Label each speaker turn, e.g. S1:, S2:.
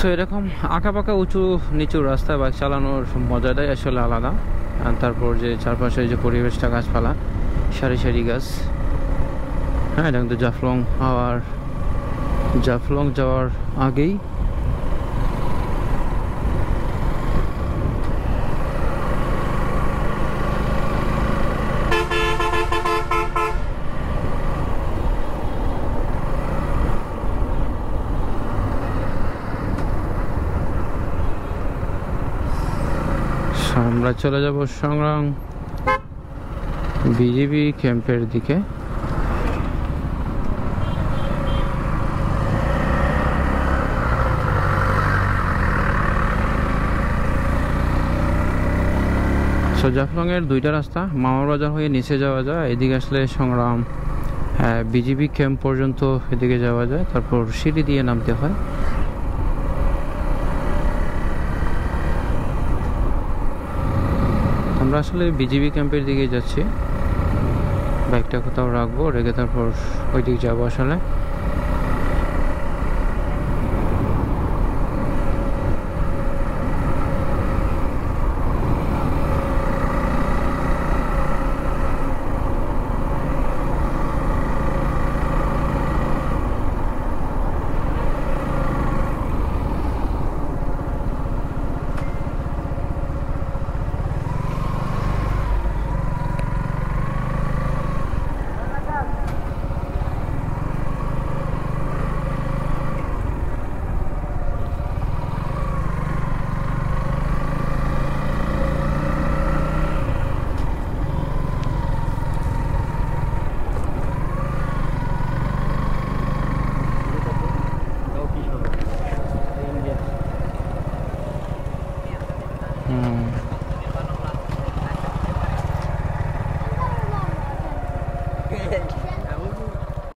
S1: So এরকম আঁকাবাঁকা উঁচু নিচু রাস্তায় বাইক চালানোর মজাটাই আসলে আলাদা। আর তারপর যে চারপাশে যে পরিবেশটা, গাছপালা, সারি সারি গাছ। হ্যাঁ, এটা কিন্তু জাফলং যাওয়ার আগেই। আমরা চলে যাব সংগ্রাম বিজিবি ক্যাম্পের দিকে। জাফলং এর দুইটা রাস্তা, মামার বাজার হয়ে নিচে যাওয়া যায়, এদিকে আসলে সংগ্রাম বিজিবি ক্যাম্প পর্যন্ত এদিকে যাওয়া যায়, তারপর সিঁড়ি দিয়ে নামতে হয়। আমরা আসলে বিজিবি ক্যাম্পের দিকে যাচ্ছি, বাইকটা কোথাও রাখবো, রেখে তারপর ওই দিকে যাবো আসলে।